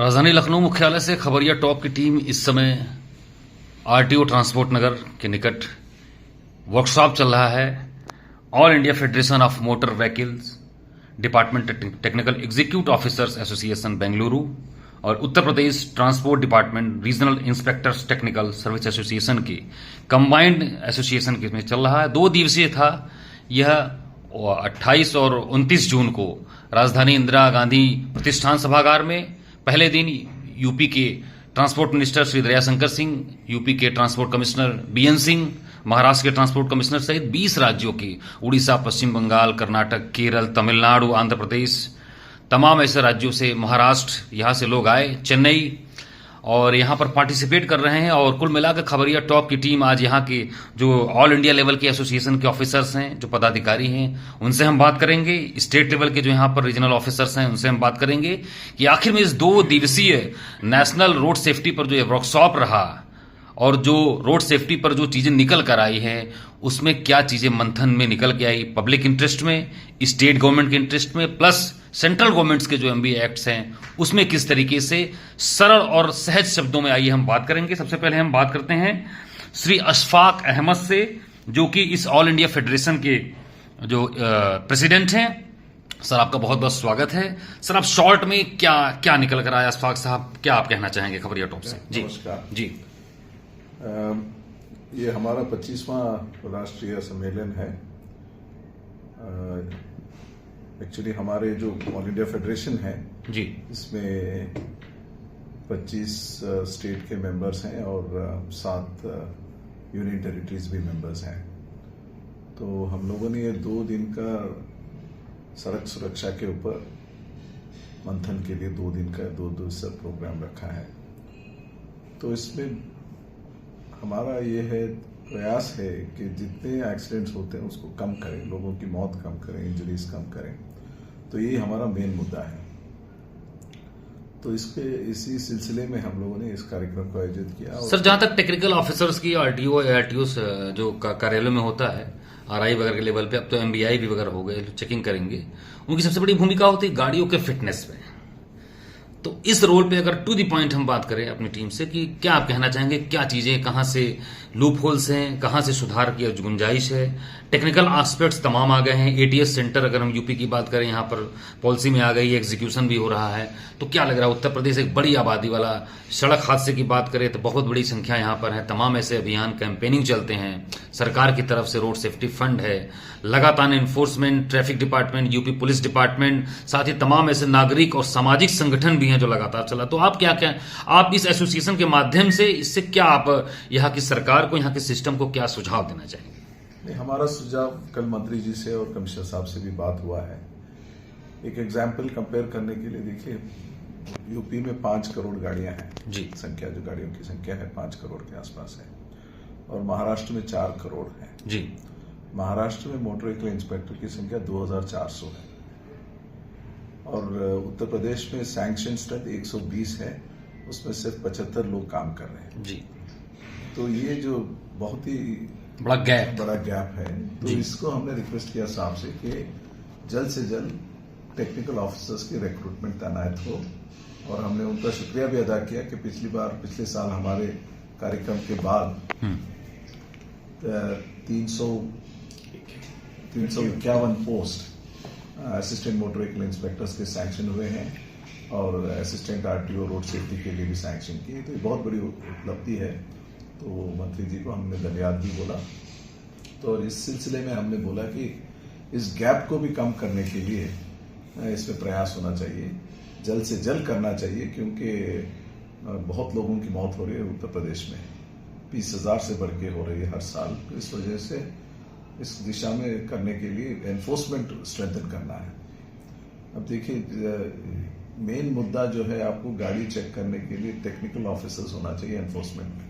राजधानी लखनऊ मुख्यालय से खबरिया टॉप की टीम इस समय आरटीओ ट्रांसपोर्ट नगर के निकट वर्कशॉप चल रहा है। All India federation of motor vehicles department technical executive officers association Bengaluru और Uttar Pradesh transport department regional inspectors technical service association की कंबाइंड एसोसिएशन के में चल रहा है। 2 दिवसीय था यह। 28 और 29 जून को राजधानी इंदिरा गांधी प्रतिष्ठान सभागार में पहले दिन यूपी के transport minister Shri Dayashankar Singh, UP के transport commissioner BN Singh, Maharashtra के ट्रांसपोर्ट कमिश्नर सहित 20 राज्यों की, उड़ीसा, पश्चिम बंगाल, कर्नाटक, केरल, तमिलनाडु, आंध्र प्रदेश, तमाम ऐसे राज्यों से, महाराष्ट्र, यहां से लोग आए, चेन्नई, और यहां पर पार्टिसिपेट कर रहे हैं। और कुल मिलाकर खबरिया टॉप की टीम आज यहां के जो ऑल इंडिया लेवल के एसोसिएशन के ऑफिसर्स हैं, जो पदाधिकारी हैं, उनसे हम बात करेंगे। स्टेट लेवल के जो यहां पर रीजनल ऑफिसर्स हैं, उनसे हम बात करेंगे कि आखिर में इस 2 दिवसीय नेशनल रोड सेफ्टी पर जो ये वर्कशॉप रहा और जो रोड सेफ्टी पर जो चीजें निकल कर आई है, उसमें क्या चीजें मंथन में निकल के आई, पब्लिक इंटरेस्ट में, स्टेट गवर्नमेंट के इंटरेस्ट में, प्लस सेंट्रल गवर्नमेंट्स के जो एमबी एक्ट्स हैं उसमें किस तरीके से सरल और सहज शब्दों में आइए हम बात करेंगे। सबसे पहले हम बात करते हैं श्री अशफाक अहमद से, जो कि इस ऑल इंडिया फेडरेशन के जो प्रेसिडेंट हैं। सर, आपका बहुत बहुत स्वागत है। सर, आप शॉर्ट में क्या क्या निकल कर आए, अशफाक साहब, क्या आप कहना चाहेंगे खबरिया टॉप से? जी नमस्कार जी। ये हमारा 25वां राष्ट्रीय सम्मेलन है। एक्चुअली हमारे जो ऑल इंडिया फेडरेशन है जी, इसमें 25 स्टेट के मेंबर्स हैं और 7 यूनियन टेरिटरीज भी मेंबर्स हैं। तो हम लोगों ने ये 2 दिन का सड़क सुरक्षा के ऊपर मंथन के लिए 2 दिन का 2 दिवसीय प्रोग्राम रखा है। तो इसमें हमारा ये है प्रयास है कि जितने एक्सीडेंट्स होते हैं उसको कम करें, लोगों की मौत कम करें, इंजरीज कम करें। तो ये हमारा मेन मुद्दा है। तो इसी सिलसिले में हम लोगों ने इस कार्यक्रम को आयोजित किया। सर, जहां तक टेक्निकल ऑफिसर्स की आरटीओ एआरटीओ जो कार्यालय में होता है, आरआई वगैरह के लेवल पे, अब तो एमबीआई भी वगैरह हो गए, चेकिंग करेंगे, उनकी सबसे बड़ी भूमिका होती है गाड़ियों के फिटनेस पे। तो इस रोल पे अगर टू द पॉइंट हम बात करें अपनी टीम से कि क्या आप कहना चाहेंगे, क्या चीजें, कहां से लूप होल्स हैं, कहां से सुधार की गुंजाइश है? टेक्निकल एस्पेक्ट्स तमाम आ गए हैं। एटीएस सेंटर अगर हम यूपी की बात करें, यहां पर पॉलिसी में आ गई, एग्जीक्यूशन भी हो रहा है। तो क्या लग रहा है, उत्तर प्रदेश एक बड़ी आबादी वाला, सड़क हादसे की बात करें तो बहुत बड़ी संख्या यहां पर है, तमाम ऐसे अभियान, कैंपेनिंग चलते हैं, सरकार की तरफ से रोड सेफ्टी फंड है, लगातार enforcement, traffic department, UP police department, साथ ही तमाम ऐसे नागरिक और सामाजिक संगठन भी हैं जो लगातार चला। तो आप क्या आप इस एसोसिएशन के माध्यम से इससे क्या आप यहाँ की सरकार को, यहाँ के सिस्टम को क्या सुझाव देना चाहेंगे? नहीं, हमारा सुझाव कल मंत्री जी से और कमिश्नर साहब से भी बात हुआ है। एक एग्जाम्पल कंपेयर करने के लिए देखिए, यूपी में 5 करोड़ गाड़ियां हैं जी, संख्या, जो गाड़ियों की संख्या है 5 करोड़ के आसपास है, और महाराष्ट्र में 4 करोड़ है जी। महाराष्ट्र में मोटर व्हीकल इंस्पेक्टर की संख्या 2400 है, और उत्तर प्रदेश में सैंक्शन स्ट्रेंथ 120 है, उसमें सिर्फ 75 लोग काम कर रहे हैं जी। तो ये जो बहुत ही बड़ा गैप है। तो इसको हमने रिक्वेस्ट किया साहब से कि जल्द से जल्द टेक्निकल ऑफिसर्स की रिक्रूटमेंट तैनात हो, और हमने उनका शुक्रिया भी अदा किया कि पिछले साल हमारे कार्यक्रम के बाद 351 post assistant motor vehicle inspectors के सैंक्शन हुए हैं, और असिस्टेंट आरटीओ रोड सेफ्टी के लिए भी सैंक्शन किए। तो ये बहुत बड़ी उपलब्धि है। तो मंत्री जी को हमने धन्यवाद भी बोला। तो इस सिलसिले में हमने बोला कि इस गैप को भी कम करने के लिए इसमें प्रयास होना चाहिए, जल्द से जल्द करना चाहिए, क्योंकि बहुत लोगों की मौत हो रही है उत्तर प्रदेश में, 20,000 से बढ़ के हो रही है हर साल। तो इस वजह से इस दिशा में करने के लिए एनफोर्समेंट स्ट्रेंथन करना है। अब देखिए, मेन मुद्दा जो है, आपको गाड़ी चेक करने के लिए टेक्निकल ऑफिसर्स होना चाहिए एनफोर्समेंट में।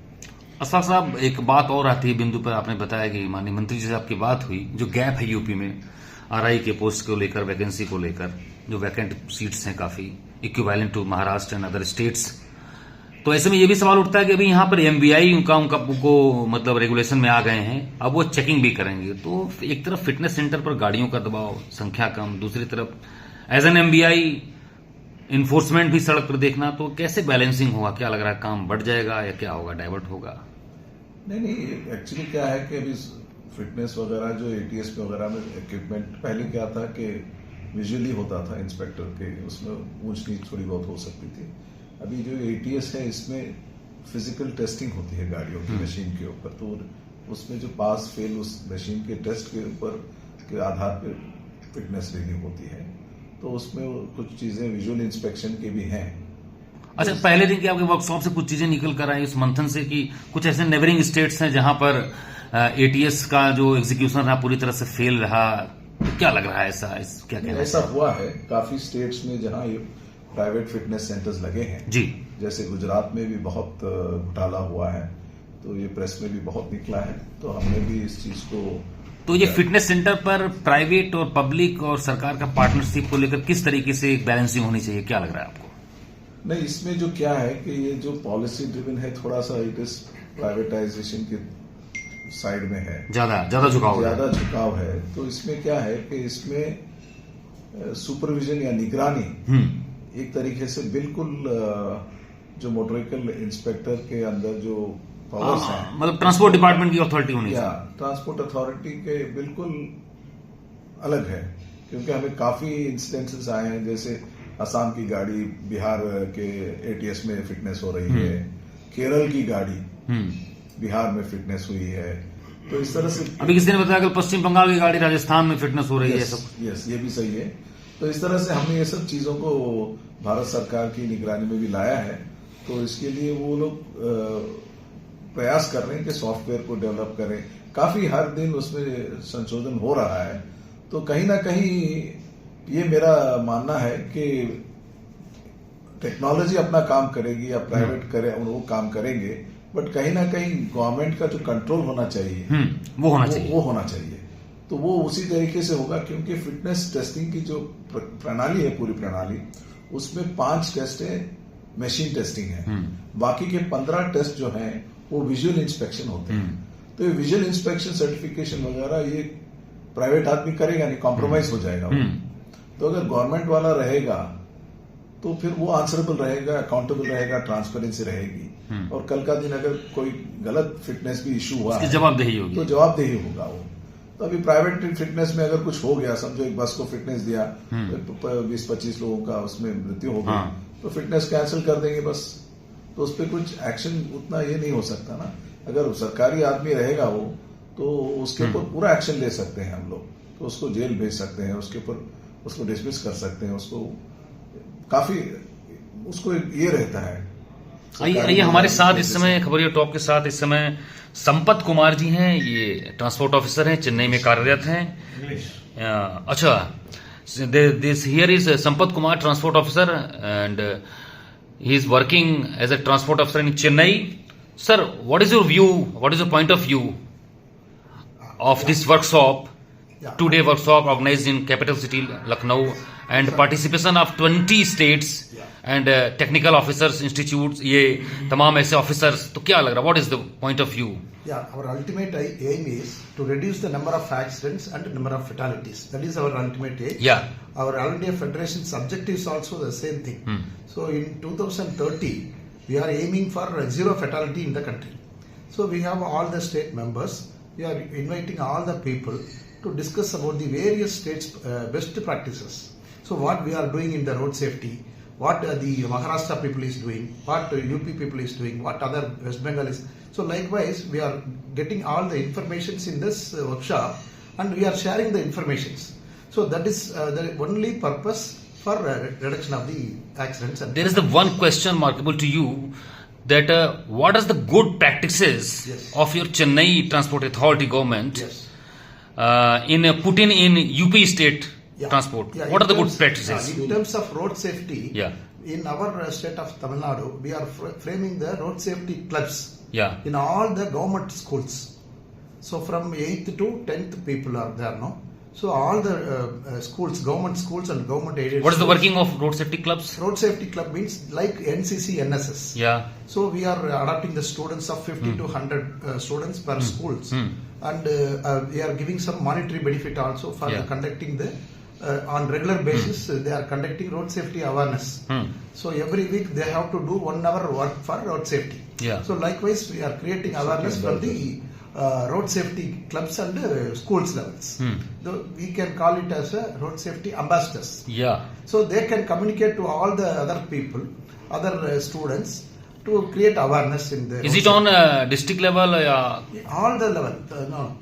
अशफाक साहब, एक बात और आती है बिंदु पर, आपने बताया कि माननीय मंत्री जी से आपकी बात हुई, जो गैप है यूपी में आरआई के पोस्ट को लेकर, वैकेंसी को लेकर, जो वैकेंट सीट्स हैं काफी equivalent to Maharashtra and other states. तो ऐसे में ये भी सवाल उठता है कि अभी यहाँ पर एमबीआई उनका मतलब रेगुलेशन में आ गए हैं, अब वो चेकिंग भी करेंगे। तो एक तरफ फिटनेस सेंटर पर गाड़ियों का दबाव, संख्या कम, दूसरी तरफ एज एन एमबीआई इन्फोर्समेंट भी सड़क पर देखना, तो कैसे बैलेंसिंग होगा? क्या लग रहा है, काम बढ़ जाएगा या क्या होगा, डाइवर्ट होगा? नहीं, एक्चुअली क्या है कि अभी फिटनेस वगैरह जो एटीएस में वगैरह में इक्विपमेंट पहले क्या था कि विजुअली होता था इंस्पेक्टर के, उसमें ऊंच नीच थोड़ी बहुत हो सकती थी। अभी जो एटीएस है इसमें फिजिकल टेस्टिंग होती है गाड़ियों की मशीन के ऊपर, तो उसमें जो पास फेल उस मशीन के टेस्ट के ऊपर के आधार पर फिटनेस रीडिंग होती है, तो उसमें कुछ चीजें विजुअल इंस्पेक्शन के भी हैं। अच्छा, पहले दिन की आपके वर्कशॉप से कुछ चीजें निकल कर आई इस मंथन से कि कुछ ऐसे नेबरिंग स्टेट्स हैं जहां पर एटीएस का जो एग्जीक्यूशन रहा पूरी तरह से फेल रहा, तो क्या लग रहा है ऐसा? क्या कहना है? ऐसा हुआ है काफी स्टेट्स में जहां ये प्राइवेट फिटनेस सेंटर्स लगे हैं जी, जैसे गुजरात में भी बहुत घोटाला हुआ है, तो ये प्रेस में भी बहुत निकला है, तो हमने भी इस चीज को। तो ये फिटनेस सेंटर पर प्राइवेट और पब्लिक और सरकार का पार्टनरशिप को लेकर किस तरीके से एक बैलेंसिंग होनी चाहिए, क्या लग रहा है आपको? नहीं, इसमें जो क्या है कि ये जो पॉलिसी ड्रिवन है, थोड़ा सा इट इज प्राइवेटाइजेशन के साइड में है, ज्यादा झुकाव है। तो इसमें क्या है कि इसमें सुपरविजन या निगरानी एक तरीके से बिल्कुल जो मोटर व्हीकल इंस्पेक्टर के अंदर जो पावर्स हैं, मतलब ट्रांसपोर्ट डिपार्टमेंट की अथॉरिटी होनी या ट्रांसपोर्ट अथॉरिटी के बिल्कुल अलग है। क्योंकि हमें काफी इंसिडेंसेस आए हैं, जैसे असम की गाड़ी बिहार के एटीएस में फिटनेस हो रही है, केरल की गाड़ी बिहार में फिटनेस हुई है, तो इस तरह से। अभी किसी ने बताया कि पश्चिम बंगाल की गाड़ी राजस्थान में फिटनेस हो रही है सब। यस, ये भी सही है। तो इस तरह से हमने ये सब चीजों को भारत सरकार की निगरानी में भी लाया है, तो इसके लिए वो लोग प्रयास कर रहे हैं कि सॉफ्टवेयर को डेवलप करें। काफी हर दिन उसमें संशोधन हो रहा है, तो कहीं ना कहीं ये मेरा मानना है कि टेक्नोलॉजी अपना काम करेगी या प्राइवेट करे वो काम करेंगे, बट कहीं ना कहीं गवर्नमेंट का जो कंट्रोल होना चाहिए वो होना चाहिए। तो वो उसी तरीके से होगा, क्योंकि फिटनेस टेस्टिंग की जो प्रणाली है, पूरी प्रणाली, उसमें 5 टेस्ट है मशीन टेस्टिंग है, बाकी के 15 टेस्ट जो हैं वो विजुअल इंस्पेक्शन होते हैं। तो ये विजुअल इंस्पेक्शन सर्टिफिकेशन वगैरह ये प्राइवेट आदमी करेगा नहीं, कॉम्प्रोमाइज हो जाएगा वो। तो अगर गवर्नमेंट वाला रहेगा तो फिर वो आंसरेबल रहेगा, अकाउंटेबल रहेगा, ट्रांसपेरेंसी रहेगी, और कल का दिन अगर कोई गलत फिटनेस भी इश्यू हुआ जवाबदेही होगी, तो जवाबदेही होगा वो। तो अभी प्राइवेट फिटनेस में अगर कुछ हो गया, समझो एक बस को फिटनेस दिया, 20-25 लोगों का उसमें मृत्यु हो गई, तो फिटनेस कैंसिल कर देंगे बस। तो उस पर कुछ एक्शन उतना ये नहीं हो सकता ना। अगर सरकारी आदमी रहेगा वो, तो उसके ऊपर पूरा एक्शन ले सकते हैं हम लोग, तो उसको जेल भेज सकते हैं, उसके ऊपर उसको डिसमिस कर सकते हैं, उसको काफी उसको ये रहता है। आइए हमारे साथ इस समय खबरिया टॉप के साथ इस समय संपत कुमार जी हैं, ये ट्रांसपोर्ट ऑफिसर हैं, चेन्नई में कार्यरत हैं। अच्छा, this here is Sampath Kumar, transport officer, and he is working as a transport officer in Chennai. Sir, what is your view, what is your point of view of this workshop, two-day workshop organized in capital city Lucknow, and participation of 20 states and technical officers institutes, ये तमाम ऐसे officers, तो क्या लग रहा, what is the point of view? Yeah, our ultimate aim is to reduce the number of accidents and number of fatalities. That is our ultimate aim. Yeah. Our All India Federation's objective is also the same thing. So in 2030, we are aiming for zero fatality in the country. So we have all the state members. We are inviting all the people to discuss about the various states' best practices. So what we are doing in the road safety, what the Maharashtra people is doing, what UP people is doing, what other West Bengal is. So likewise, we are getting all the informations in this workshop, and we are sharing the informations. So that is the only purpose for reduction of the accidents. And there is the one question markable to you, that what are the good practices of your Chennai Transport Authority government in putting in UP state transport? What are the good practices? In terms of road safety, in our state of Tamil Nadu, we are framing the road safety clubs in all the government schools. So from 8th to 10th people are there, no? So all the schools, government schools and government aided. What is the working of road safety clubs? Road safety club means like NCC, NSS. So we are adopting the students of 50 to 100 students per schools, and we are giving some monetary benefit also for conducting the on regular basis they are conducting road safety awareness. So every week they have to do 1 hour work for road safety. Yeah. So likewise we are creating awareness from the road safety clubs and schools levels. Though we can call it as a road safety ambassadors. Yeah. So they can communicate to all the other people, other students, to create awareness in the. Is it on district level? All the level? No.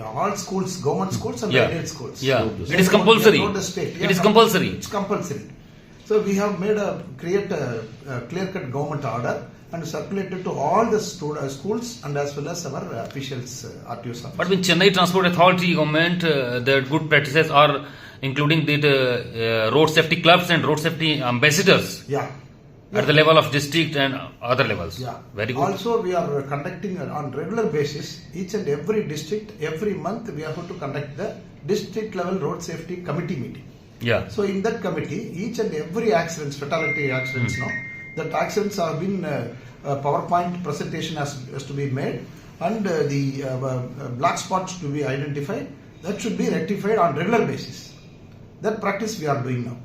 All schools, government schools and aided schools. Yeah. It is compulsory. Not the state. It is compulsory. It's compulsory. So we have create a clear-cut government order and circulated to all the schools and as well as our officials, RTOs. But with Chennai Transport Authority government, the good practices are including the road safety clubs and road safety ambassadors. Yeah. At the level of district and other levels. Yeah. Very good. Also, we are conducting on regular basis, each and every district, every month, we are going to conduct the district level road safety committee meeting. Yeah. So in that committee, each and every accidents, fatality accidents, that accidents have been PowerPoint presentation has to be made, and the black spots to be identified. That should be rectified on regular basis. That practice we are doing now.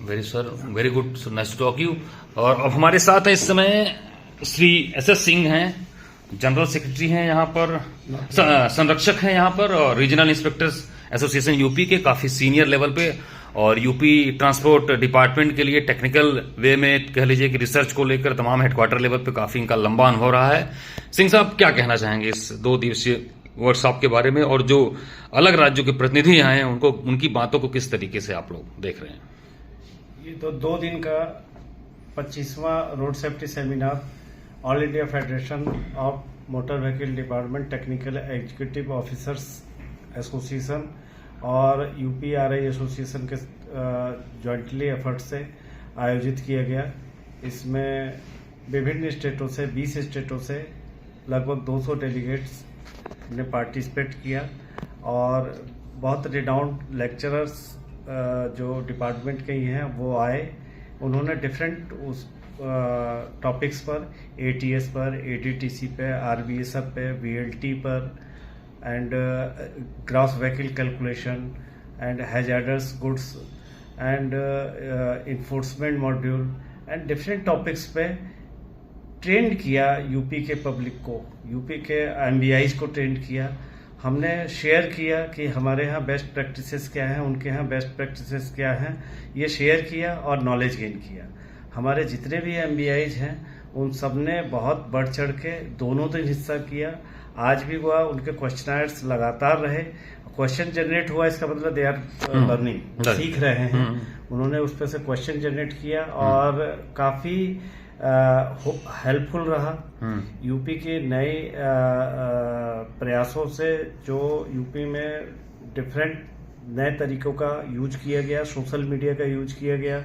Very sir, very good, so nice to talk you. और अब हमारे साथ है इस समय Shri SS Singh हैं, general secretary हैं यहाँ पर, संरक्षक हैं यहाँ पर, और रीजनल इंस्पेक्टर्स एसोसिएशन यूपी के काफी सीनियर लेवल पे, और यूपी ट्रांसपोर्ट डिपार्टमेंट के लिए टेक्निकल वे में कह लीजिए कि रिसर्च को लेकर तमाम हेडक्वार्टर लेवल पे काफी इनका लंबा अनुभव रहा है। सिंह साहब, क्या कहना चाहेंगे इस 2 दिवसीय वर्कशॉप के बारे में, और जो अलग राज्यों के प्रतिनिधि आए हैं उनको, उनकी बातों को किस तरीके से आप लोग देख रहे हैं? ये तो 2 दिन का 25वां road safety seminar all India federation of motor vehicle department technical executive officers association और UPRI एसोसिएशन के जॉइंटली एफर्ट से आयोजित किया गया। इसमें विभिन्न स्टेटों से 20 स्टेटों से लगभग 200 डेलीगेट्स ने पार्टिसिपेट किया, और बहुत रिनाउंड लेक्चरर्स जो डिपार्टमेंट के ही हैं वो आए। उन्होंने डिफरेंट उस टॉपिक्स पर, ATS पर, ADTC पे, RBSF पे, VLT पर, and gross vehicle calculation and hazards goods and enforcement module and different topics पे ट्रेंड किया यूपी के पब्लिक को, यूपी के MBIs को ट्रेंड किया। हमने शेयर किया कि हमारे यहाँ बेस्ट प्रैक्टिसेस क्या हैं, उनके यहाँ बेस्ट प्रैक्टिसेस क्या हैं, ये शेयर किया और नॉलेज गेन किया। हमारे जितने भी MBIs हैं उन सब ने बहुत बढ़ चढ़ के दोनों दिन हिस्सा किया। आज भी हुआ, उनके क्वेश्चनर्स लगातार रहे, क्वेश्चन जनरेट हुआ, इसका मतलब दे आर लर्निंग, सीख रहे हैं। उन्होंने उस पर से क्वेश्चन जनरेट किया और काफी हेल्पफुल रहा। यूपी के नए प्रयासों से जो यूपी में डिफरेंट नए तरीकों का यूज किया गया, सोशल मीडिया का यूज किया गया।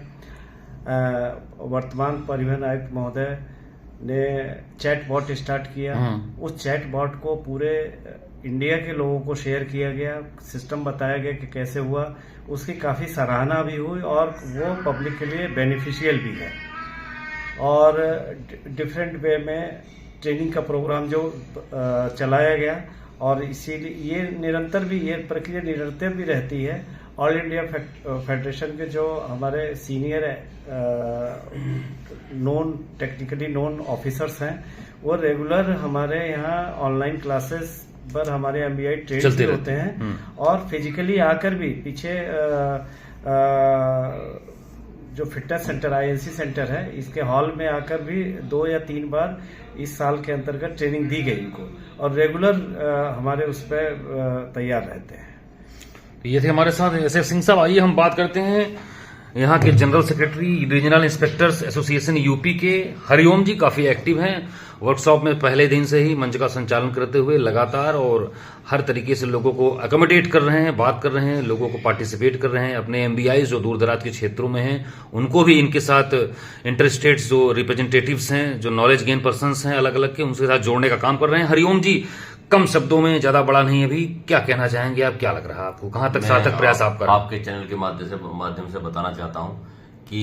वर्तमान परिवहन आयुक्त महोदय ने चैट बॉट स्टार्ट किया, उस चैट बॉट को पूरे इंडिया के लोगों को शेयर किया गया, सिस्टम बताया गया कि कैसे हुआ, उसकी काफी सराहना भी हुई और वो पब्लिक के लिए बेनिफिशियल भी है। और डिफरेंट वे में ट्रेनिंग का प्रोग्राम जो चलाया गया, और इसीलिए ये निरंतर भी, ये प्रक्रिया निरंतर भी रहती है। ऑल इंडिया फेडरेशन के जो हमारे senior non technically non officers हैं वो रेगुलर हमारे यहाँ ऑनलाइन क्लासेस पर हमारे MBI ट्रेन भी होते हैं, और फिजिकली आकर भी पीछे जो फिटनेस सेंटर INC सेंटर है, इसके हॉल में आकर भी 2 या 3 बार इस साल के अंतर्गत ट्रेनिंग दी गई इनको, और रेगुलर हमारे उस पर तैयार रहते हैं। ये थे हमारे साथ SS सिंह साहब। आइए हम बात करते हैं यहाँ के general secretary regional inspectors association UP के हरिओम जी। काफी एक्टिव हैं, वर्कशॉप में पहले दिन से ही मंच का संचालन करते हुए लगातार और हर तरीके से लोगों को अकोमोडेट कर रहे हैं, बात कर रहे हैं, लोगों को पार्टिसिपेट कर रहे हैं। अपने MBIs जो दूर दराज के क्षेत्रों में हैं उनको भी इनके साथ इंटरेस्टेड जो रिप्रेजेंटेटिव्स हैं, जो नॉलेज गेन पर्सन्स हैं अलग अलग के, उनके साथ जोड़ने का काम कर रहे हैं। हरिओम जी, कम शब्दों में, ज्यादा बड़ा नहीं, अभी क्या कहना चाहेंगे आप? क्या लग रहा है आपको, कहाँ तक सार्थक प्रयास आप कर रहे हैं? आपके चैनल के माध्यम से बताना चाहता हूँ कि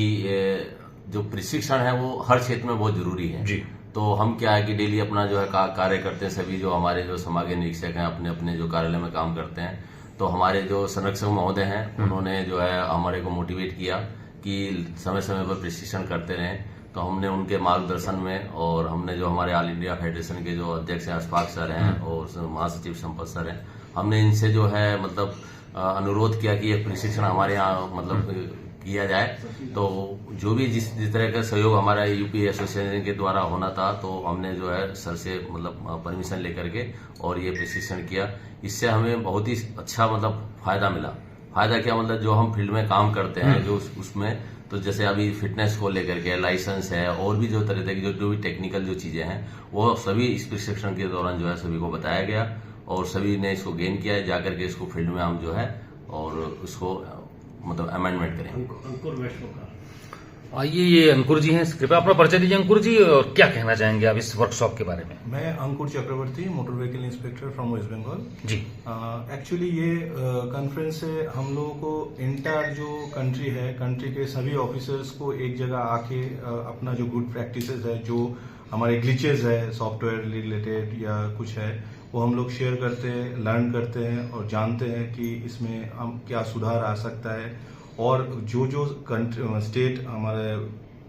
जो प्रशिक्षण है वो हर क्षेत्र में बहुत जरूरी है जी। तो हम क्या है कि डेली अपना जो है कार्य करते हैं, सभी जो हमारे जो समाज के निरीक्षक हैं अपने अपने जो कार्यालय में काम करते हैं, तो हमारे जो संरक्षक महोदय हैं उन्होंने जो है हमारे को मोटिवेट किया कि समय समय पर प्रशिक्षण करते रहें। तो हमने उनके मार्गदर्शन में और हमने जो हमारे ऑल इंडिया फेडरेशन के जो अध्यक्ष हैं अशफाक सर हैं और महासचिव संपत सर हैं, हमने इनसे जो है मतलब अनुरोध किया कि ये प्रशिक्षण हमारे यहाँ मतलब किया जाए। तो जो भी जिस तरह का सहयोग हमारा यूपी एसोसिएशन के द्वारा होना था, तो हमने जो है सर से मतलब परमिशन लेकर के और ये प्रशिक्षण किया। इससे हमें बहुत ही अच्छा मतलब फायदा मिला। फायदा क्या मतलब जो हम फील्ड में काम करते हैं जो उसमें, तो जैसे अभी फिटनेस को लेकर के लाइसेंस है और भी जो तरह की जो भी टेक्निकल जो चीजें हैं वो सभी इस प्रशिक्षण के दौरान जो है सभी को बताया गया और सभी ने इसको गेन किया है। जाकर के इसको फील्ड में हम जो है और उसको मतलब अमेंडमेंट करेंगे। अंकुर वैष्णव का आइए, ये अंकुर जी हैं, कृपया अपना परिचय दीजिए अंकुर जी, और क्या कहना चाहेंगे आप इस वर्कशॉप के बारे में? मैं Ankur Chakraborty, motor vehicle inspector from West Bengal जी। एक्चुअली ये कॉन्फ्रेंस से हम लोगों को इंटायर जो कंट्री है, कंट्री के सभी ऑफिसर्स को एक जगह आके अपना जो गुड प्रैक्टिसेस है, जो हमारे ग्लिचेस है सॉफ्टवेयर रिलेटेड या कुछ है, वो हम लोग शेयर करते हैं, लर्न करते हैं और जानते हैं कि इसमें हम क्या सुधार आ सकता है और जो जो स्टेट हमारे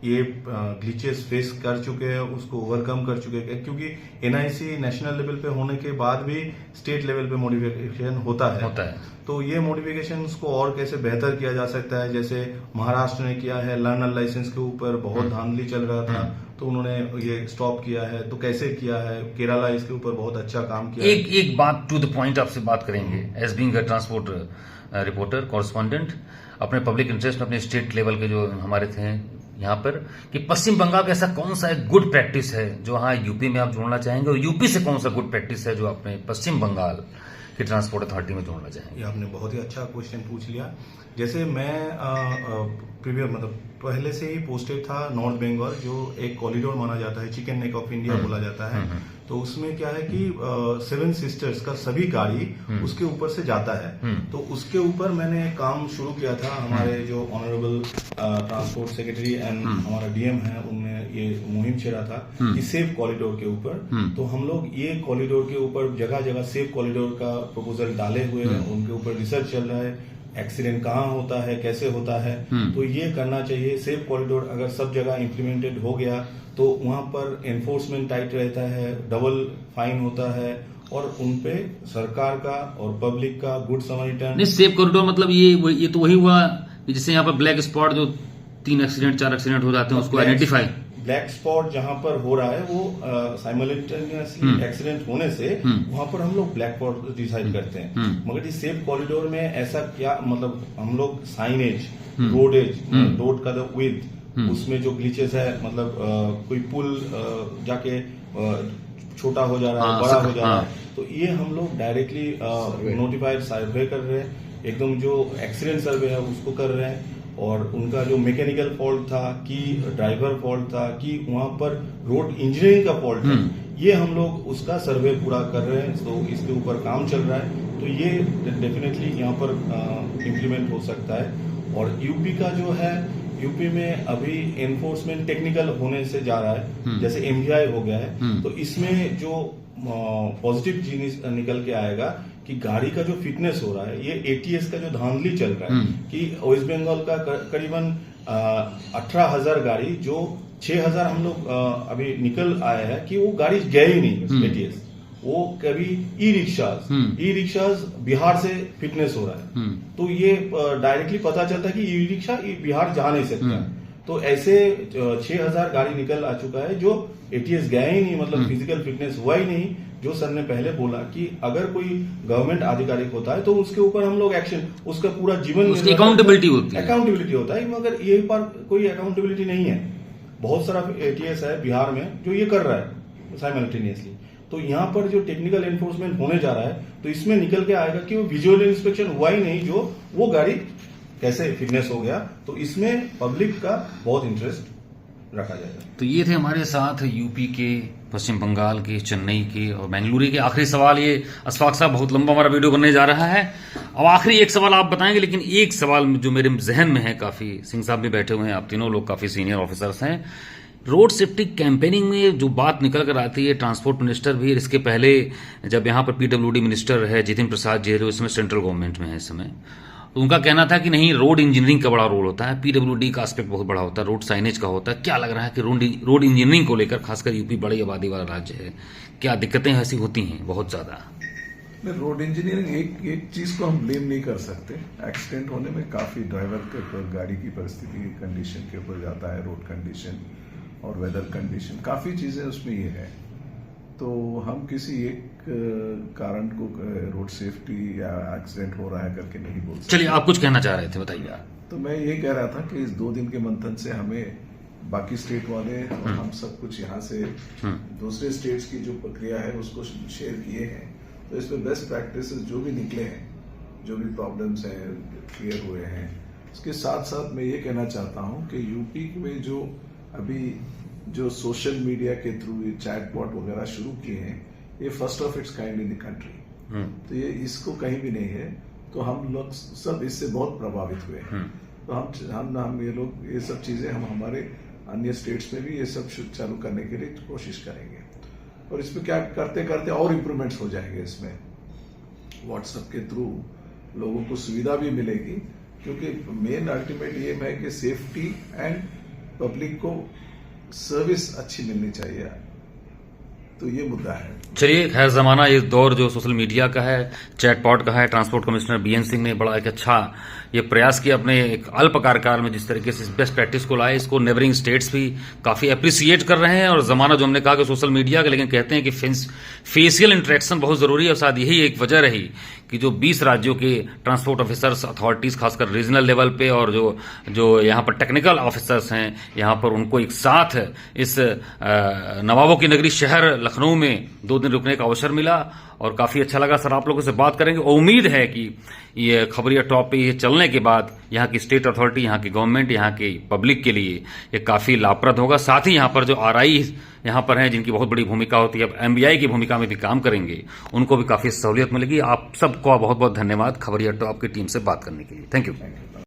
ये ग्लिचेस फेस कर चुके हैं उसको ओवरकम कर चुके हैं, क्योंकि एनआईसी नेशनल लेवल पे होने के बाद भी स्टेट लेवल पे मॉडिफिकेशन होता है। तो ये मॉडिफिकेशन को और कैसे बेहतर किया जा सकता है, जैसे महाराष्ट्र ने किया है, लर्नर लाइसेंस के ऊपर बहुत धांधली चल रहा था तो उन्होंने ये स्टॉप किया है। तो कैसे किया है, केरला इसके ऊपर बहुत अच्छा काम किया है। एक बात टू द पॉइंट आपसे बात करेंगे as being a transport reporter correspondent, अपने पब्लिक इंटरेस्ट में अपने स्टेट लेवल के जो हमारे थे यहाँ पर, कि पश्चिम बंगाल का ऐसा कौन सा एक गुड प्रैक्टिस है जो हाँ यूपी में आप जोड़ना चाहेंगे, और यूपी से कौन सा गुड प्रैक्टिस है जो अपने पश्चिम बंगाल की ट्रांसपोर्ट अथॉरिटी में जोड़ना चाहेंगे? ये आपने बहुत ही अच्छा क्वेश्चन पूछ लिया। जैसे मैं प्रीवियस मतलब पहले से ही पोस्टेड था नॉर्थ बंगाल, जो एक कॉरिडोर माना जाता है, चिकन नेक ऑफ इंडिया बोला जाता है। तो उसमें क्या है कि 7 सिस्टर्स का सभी गाड़ी उसके ऊपर से जाता है। तो उसके ऊपर मैंने काम शुरू किया था। हमारे जो ऑनरेबल ट्रांसपोर्ट सेक्रेटरी एंड हमारा डीएम है, उनने ये मुहिम छेड़ा था कि सेफ कॉरिडोर के ऊपर। तो हम लोग ये कॉरिडोर के ऊपर जगह जगह सेफ कॉरिडोर का प्रपोजल डाले हुए हैं, उनके ऊपर रिसर्च चल रहा है, एक्सीडेंट कहाँ होता है, कैसे होता है। तो ये करना चाहिए। सेफ कॉरिडोर अगर सब जगह इम्प्लीमेंटेड हो गया तो वहां पर एनफोर्समेंट टाइट रहता है, डबल फाइन होता है और उनपे सरकार का और पब्लिक का गुड समरिटन। नहीं, सेफ कॉरिडोर मतलब ये तो वही हुआ जिससे यहाँ पर ब्लैक स्पॉट जो 3 एक्सीडेंट 4 एक्सीडेंट हो जाते हैं उसको आइडेंटिफाई। ब्लैक स्पॉट जहां पर हो रहा है वो साइमल्टेनियसली एक्सीडेंट होने से वहां पर हम लोग ब्लैक स्पॉट डिसाइड करते हैं। मगर इस सेफ कॉरिडोर में ऐसा क्या मतलब हम लोग साइनेज, रोडेज, रोड का विड्थ, उसमें जो ग्लिचेस है मतलब कोई पुल जाके छोटा हो जा रहा है, बड़ा हो जा रहा है, तो ये हम लोग डायरेक्टली नोटिफाइड सर्वे कर रहे हैं। एकदम जो एक्सीडेंट सर्वे है उसको कर रहे हैं और उनका जो मैकेनिकल फॉल्ट था कि ड्राइवर फॉल्ट था कि वहां पर रोड इंजीनियरिंग का फॉल्ट है, ये हम लोग उसका सर्वे पूरा कर रहे हैं। तो इसके ऊपर काम चल रहा है। तो ये डेफिनेटली यहाँ पर इम्प्लीमेंट हो सकता है। और यूपी का जो है, यूपी में अभी एनफोर्समेंट टेक्निकल होने से जा रहा है, जैसे एमवीआई हो गया है। तो इसमें जो पॉजिटिव चीज निकल के आएगा कि गाड़ी का जो फिटनेस हो रहा है, ये एटीएस का जो धांधली चल रहा है कि वेस्ट बंगाल का करीबन 18,000 गाड़ी, जो 6,000 हम लोग अभी निकल आए हैं कि वो गाड़ी गए ही नहीं एटीएस। वो कभी ई रिक्शाज बिहार से फिटनेस हो रहा है। तो ये डायरेक्टली पता चलता है कि ई रिक्शा बिहार जा नहीं सकता। तो ऐसे 6,000 गाड़ी निकल आ चुका है जो एटीएस गया ही नहीं, मतलब फिजिकल फिटनेस हुआ ही नहीं। जो सर ने पहले बोला कि अगर कोई गवर्नमेंट आधिकारिक होता है तो उसके ऊपर हम लोग एक्शन, उसका पूरा जीवन अकाउंटेबिलिटी होता है। मगर ये पर कोई अकाउंटेबिलिटी नहीं है। बहुत सारा एटीएस है बिहार में जो ये कर रहा है साइमल्टेनियसली। तो यहाँ पर जो टेक्निकल एनफोर्समेंट होने जा रहा है, तो इसमें निकल के आएगा कि वो विजुअल इंस्पेक्शन हुआ ही नहीं, जो वो गाड़ी कैसे फिटनेस हो गया। तो इसमें पब्लिक का बहुत इंटरेस्ट रखा जाएगा। तो ये थे हमारे साथ यूपी के, पश्चिम बंगाल के, चेन्नई के और बेंगलुरु के। आखिरी सवाल ये, अशफाक साहब बहुत लंबा हमारा वीडियो बनने जा रहा है, अब आखिरी एक सवाल आप बताएंगे, लेकिन एक सवाल जो मेरे जहन में है, काफी सिंह साहब भी बैठे हुए हैं, आप तीनों लोग काफी सीनियर ऑफिसर्स हैं, रोड सेफ्टी कैंपेनिंग में जो बात निकल कर आती है, ट्रांसपोर्ट मिनिस्टर भी इसके पहले जब यहाँ पर पीडब्ल्यूडी मिनिस्टर है जितिन प्रसाद जी, जो इसमें सेंट्रल गवर्नमेंट में है इस समय, तो उनका कहना था कि नहीं, रोड इंजीनियरिंग का बड़ा रोल होता है, पीडब्ल्यूडी का एस्पेक्ट बहुत बड़ा होता है, रोड साइनेज का होता है। क्या लग रहा है कि रोड इंजीनियरिंग को लेकर, खासकर यूपी बड़ी आबादी वाला राज्य है, क्या दिक्कतें ऐसी होती हैं बहुत ज्यादा? रोड इंजीनियरिंग एक चीज को हम ब्लेम नहीं कर सकते। एक्सीडेंट होने में काफी ड्राइवर के ऊपर, गाड़ी की परिस्थिति, कंडीशन के ऊपर जाता है, रोड कंडीशन और वेदर कंडीशन, काफी चीजें उसमें ये है। तो हम किसी एक कारण को रोड सेफ्टी या एक्सीडेंट हो रहा है करके नहीं बोल सकते। चलिए, आप कुछ कहना चाह रहे थे, बताइए। तो मैं ये कह रहा था कि इस 2 दिन के मंथन से हमें बाकी स्टेट वाले और हम सब कुछ यहाँ से दूसरे स्टेट्स की जो प्रक्रिया है उसको शेयर किए हैं। तो इसमें बेस्ट प्रैक्टिसेस जो भी निकले हैं, जो भी प्रॉब्लम्स हैं, क्लियर हुए हैं। इसके साथ साथ मैं ये कहना चाहता हूँ कि यूपी में जो अभी जो सोशल मीडिया के थ्रू ये चैटबॉट वगैरह शुरू किए हैं, ये first of its kind in the country. तो ये इसको कहीं भी नहीं है। तो हम लोग सब इससे बहुत प्रभावित हुए हैं। तो हम ये लोग ये सब चीजें हम हमारे अन्य स्टेट्स में भी ये सब चालू करने के लिए कोशिश करेंगे। और इसमें क्या करते करते और इम्प्रूवमेंट्स हो जाएंगे। इसमें व्हाट्सएप के थ्रू लोगों को सुविधा भी मिलेगी, क्योंकि मेन अल्टीमेट एम है कि सेफ्टी एंड पब्लिक को सर्विस अच्छी मिलनी चाहिए। तो ये मुद्दा है। चलिए, खैर जमाना ये दौर जो सोशल मीडिया का है, चैटबॉट का है, ट्रांसपोर्ट कमिश्नर बीएन सिंह ने बड़ा एक अच्छा ये प्रयास किया अपने एक अल्प कार्यकाल में, जिस तरीके से इस बेस्ट प्रैक्टिस को लाए, इसको नेबरिंग स्टेट्स भी काफी अप्रिसिएट कर रहे हैं। और जमाना जो हमने कहा कि सोशल मीडिया का, लेकिन कहते हैं कि फेशियल इंटरेक्शन बहुत जरूरी है। और शायद यही एक वजह रही कि जो 20 राज्यों के ट्रांसपोर्ट ऑफिसर्स, अथॉरिटीज, खासकर रीजनल लेवल पे, और जो यहाँ पर टेक्निकल ऑफिसर्स हैं, यहाँ पर उनको एक साथ इस नवाबों की नगरी शहर लखनऊ में 2 दिन रुकने का अवसर मिला और काफी अच्छा लगा। सर, आप लोगों से बात करेंगे। उम्मीद है कि ये खबरिया टॉप पे ये चलने के बाद यहाँ की स्टेट अथॉरिटी, यहाँ की गवर्नमेंट, यहाँ की पब्लिक के लिए ये काफी लाभप्रद होगा। साथ ही यहाँ पर जो आरआई यहाँ पर हैं, जिनकी बहुत बड़ी भूमिका होती है, अब एमबीआई की भूमिका में भी काम करेंगे, उनको भी काफी सहूलियत मिलेगी। आप सबको बहुत बहुत धन्यवाद खबरिया टॉप की टीम से बात करने के लिए। Thank you.